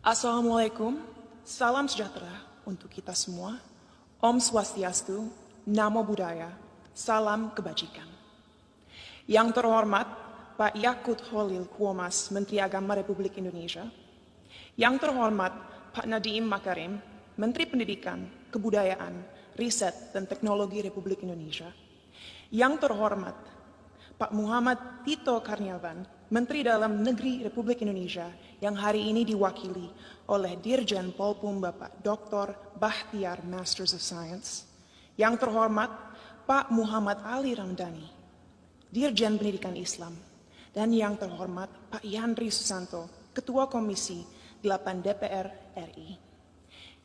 Assalamualaikum, salam sejahtera untuk kita semua. Om Swastiastu, Namo Buddhaya, salam kebajikan. Yang terhormat Pak Yakut Holil Kuomas, Menteri Agama Republik Indonesia. Yang terhormat Pak Nadiem Makarim, Menteri Pendidikan, Kebudayaan, Riset, dan Teknologi Republik Indonesia. Yang terhormat Pak Muhammad Tito Karnavian, Menteri Dalam Negeri Republik Indonesia, yang hari ini diwakili oleh Dirjen Polpum Bapak Dr. Bahtiar Masters of Science. Yang terhormat Pak Muhammad Ali Ramdhani, Dirjen Pendidikan Islam. Dan yang terhormat Pak Yandri Susanto, Ketua Komisi 8 DPR RI.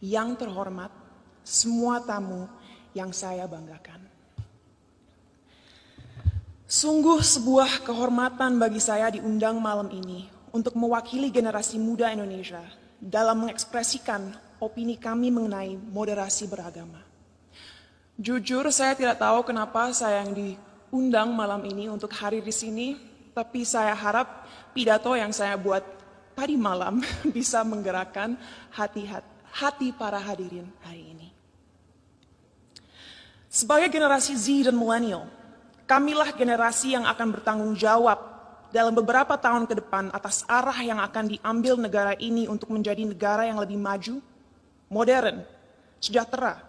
Yang terhormat semua tamu yang saya banggakan. Sungguh sebuah kehormatan bagi saya diundang malam ini untuk mewakili generasi muda Indonesia dalam mengekspresikan opini kami mengenai moderasi beragama. Jujur saya tidak tahu kenapa saya yang diundang malam ini untuk hadir di sini, tapi saya harap pidato yang saya buat tadi malam bisa menggerakkan hati para hadirin hari ini. Sebagai generasi Z dan milenial, kamilah generasi yang akan bertanggung jawab dalam beberapa tahun ke depan atas arah yang akan diambil negara ini untuk menjadi negara yang lebih maju, modern, sejahtera,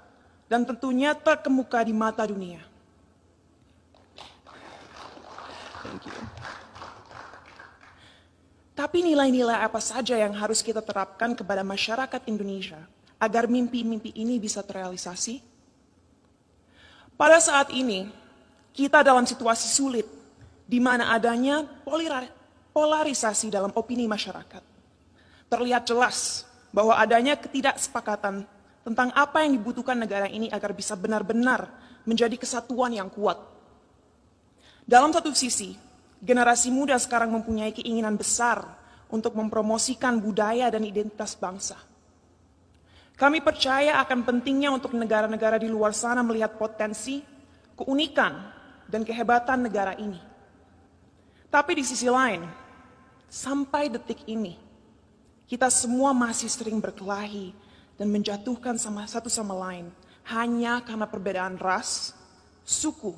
dan tentunya terkemuka di mata dunia. Thank you. Tapi nilai-nilai apa saja yang harus kita terapkan kepada masyarakat Indonesia agar mimpi-mimpi ini bisa terrealisasi? Pada saat ini, kita dalam situasi sulit, di mana adanya polarisasi dalam opini masyarakat. Terlihat jelas bahwa adanya ketidaksepakatan tentang apa yang dibutuhkan negara ini agar bisa benar-benar menjadi kesatuan yang kuat. Dalam satu sisi, generasi muda sekarang mempunyai keinginan besar untuk mempromosikan budaya dan identitas bangsa. Kami percaya akan pentingnya untuk negara-negara di luar sana melihat potensi, keunikan, dan kehebatan negara ini. Tapi di sisi lain, sampai detik ini, kita semua masih sering berkelahi dan menjatuhkan satu sama lain hanya karena perbedaan ras, suku,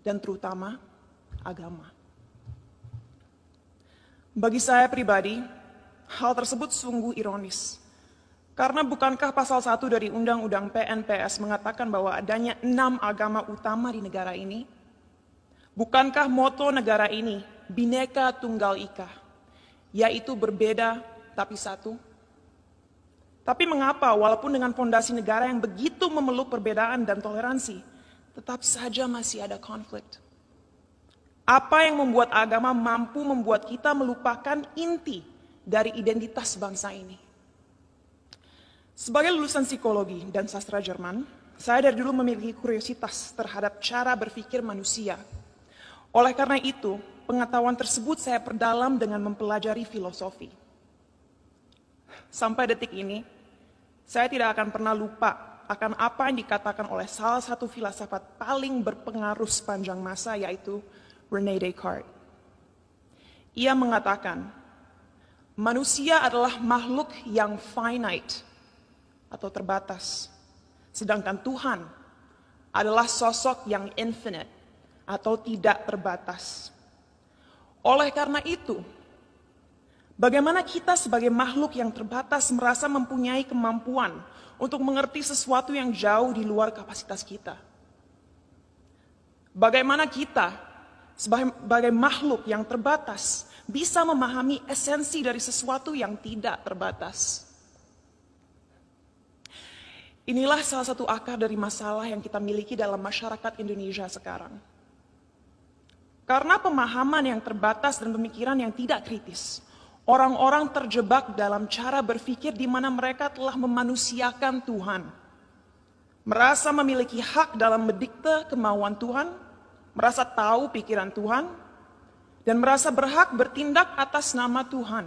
dan terutama agama. Bagi saya pribadi, hal tersebut sungguh ironis. Karena bukankah pasal 1 dari Undang-Undang PNPS mengatakan bahwa adanya 6 agama utama di negara ini? Bukankah moto negara ini, Bhinneka Tunggal Ika, yaitu berbeda tapi satu? Tapi mengapa walaupun dengan fondasi negara yang begitu memeluk perbedaan dan toleransi, tetap saja masih ada konflik? Apa yang membuat agama mampu membuat kita melupakan inti dari identitas bangsa ini? Sebagai lulusan psikologi dan sastra Jerman, saya dari dulu memiliki kuriositas terhadap cara berpikir manusia. Oleh karena itu, pengetahuan tersebut saya perdalam dengan mempelajari filosofi. Sampai detik ini, saya tidak akan pernah lupa akan apa yang dikatakan oleh salah satu filsafat paling berpengaruh sepanjang masa, yaitu René Descartes. Ia mengatakan, manusia adalah makhluk yang finite atau terbatas, sedangkan Tuhan adalah sosok yang infinite atau tidak terbatas. Oleh karena itu, bagaimana kita sebagai makhluk yang terbatas merasa mempunyai kemampuan untuk mengerti sesuatu yang jauh di luar kapasitas kita? Bagaimana kita sebagai makhluk yang terbatas bisa memahami esensi dari sesuatu yang tidak terbatas? Inilah salah satu akar dari masalah yang kita miliki dalam masyarakat Indonesia sekarang. Karena pemahaman yang terbatas dan pemikiran yang tidak kritis, orang-orang terjebak dalam cara berpikir di mana mereka telah memanusiakan Tuhan. Merasa memiliki hak dalam mendikte kemauan Tuhan, merasa tahu pikiran Tuhan, dan merasa berhak bertindak atas nama Tuhan.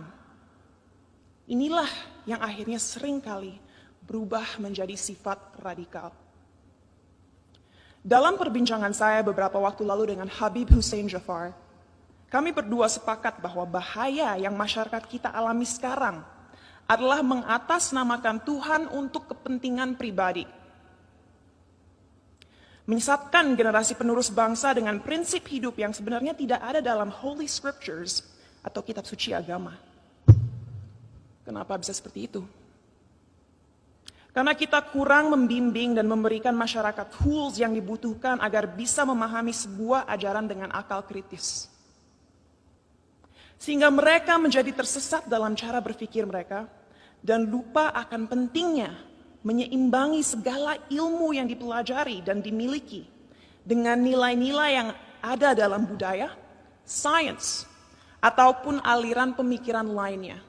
Inilah yang akhirnya seringkali berubah menjadi sifat radikal. Dalam perbincangan saya beberapa waktu lalu dengan Habib Hussein Jafar, kami berdua sepakat bahwa bahaya yang masyarakat kita alami sekarang adalah mengatasnamakan Tuhan untuk kepentingan pribadi. Menyesatkan generasi penerus bangsa dengan prinsip hidup yang sebenarnya tidak ada dalam Holy Scriptures atau kitab suci agama. Kenapa bisa seperti itu? Karena kita kurang membimbing dan memberikan masyarakat tools yang dibutuhkan agar bisa memahami sebuah ajaran dengan akal kritis. Sehingga mereka menjadi tersesat dalam cara berpikir mereka dan lupa akan pentingnya menyeimbangi segala ilmu yang dipelajari dan dimiliki dengan nilai-nilai yang ada dalam budaya, sains, ataupun aliran pemikiran lainnya.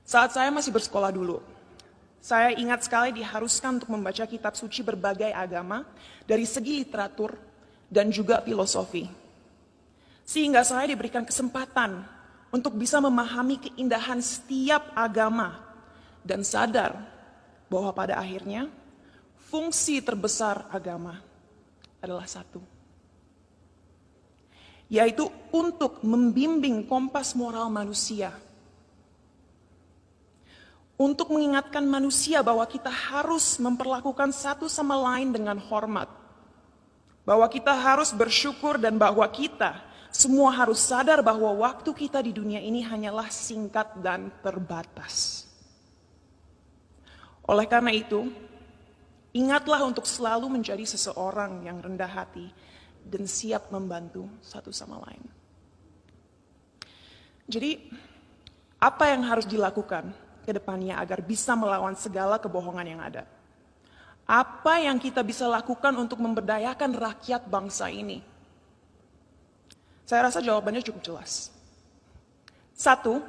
Saat saya masih bersekolah dulu, saya ingat sekali diharuskan untuk membaca kitab suci berbagai agama dari segi literatur dan juga filosofi. Sehingga saya diberikan kesempatan untuk bisa memahami keindahan setiap agama dan sadar bahwa pada akhirnya fungsi terbesar agama adalah satu, yaitu untuk membimbing kompas moral manusia, untuk mengingatkan manusia bahwa kita harus memperlakukan satu sama lain dengan hormat, bahwa kita harus bersyukur dan bahwa kita semua harus sadar bahwa waktu kita di dunia ini hanyalah singkat dan terbatas. Oleh karena itu, ingatlah untuk selalu menjadi seseorang yang rendah hati dan siap membantu satu sama lain. Jadi, apa yang harus dilakukan ke depannya agar bisa melawan segala kebohongan yang ada? Apa yang kita bisa lakukan untuk memberdayakan rakyat bangsa ini? Saya rasa jawabannya cukup jelas. Satu,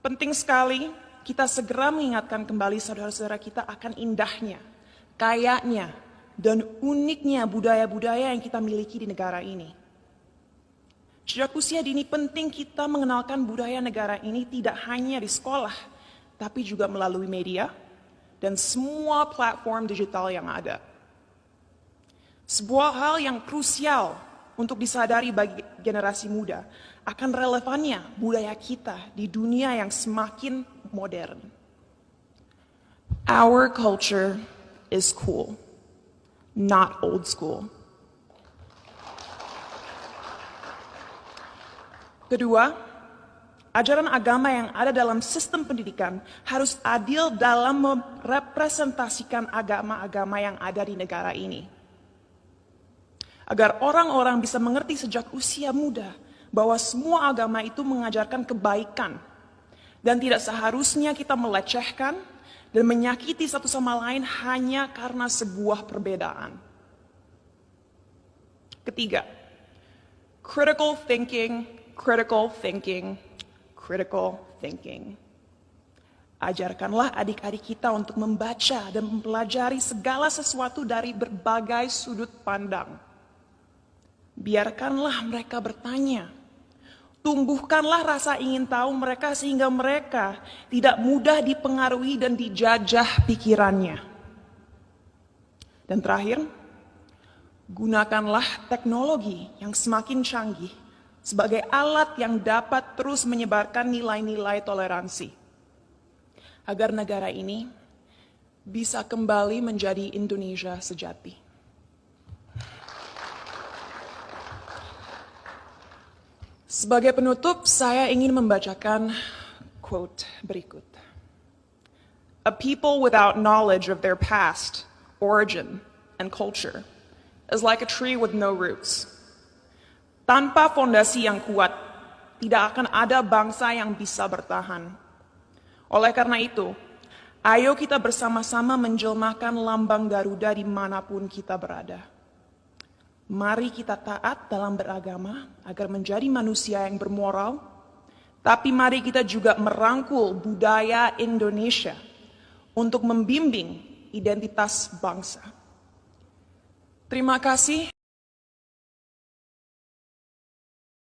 penting sekali kita segera mengingatkan kembali saudara-saudara kita akan indahnya, kayanya, dan uniknya budaya-budaya yang kita miliki di negara ini. Sejak usia dini penting kita mengenalkan budaya negara ini tidak hanya di sekolah, tapi juga melalui media dan semua platform digital yang ada. Sebuah hal yang krusial untuk disadari bagi generasi muda akan relevannya budaya kita di dunia yang semakin modern. Our culture is cool, not old school. Kedua, ajaran agama yang ada dalam sistem pendidikan harus adil dalam merepresentasikan agama-agama yang ada di negara ini. Agar orang-orang bisa mengerti sejak usia muda bahwa semua agama itu mengajarkan kebaikan dan tidak seharusnya kita melecehkan dan menyakiti satu sama lain hanya karena sebuah perbedaan. Ketiga, critical thinking, critical thinking, critical thinking. Ajarkanlah adik-adik kita untuk membaca dan mempelajari segala sesuatu dari berbagai sudut pandang. Biarkanlah mereka bertanya. Tumbuhkanlah rasa ingin tahu mereka sehingga mereka tidak mudah dipengaruhi dan dijajah pikirannya. Dan terakhir, gunakanlah teknologi yang semakin canggih sebagai alat yang dapat terus menyebarkan nilai-nilai toleransi. Agar negara ini bisa kembali menjadi Indonesia sejati. Sebagai penutup, saya ingin membacakan quote berikut. A people without knowledge of their past, origin, and culture is like a tree with no roots. Tanpa fondasi yang kuat, tidak akan ada bangsa yang bisa bertahan. Oleh karena itu, ayo kita bersama-sama menjelmakan lambang Garuda dimanapun kita berada. Mari kita taat dalam beragama agar menjadi manusia yang bermoral, tapi mari kita juga merangkul budaya Indonesia untuk membimbing identitas bangsa. Terima kasih.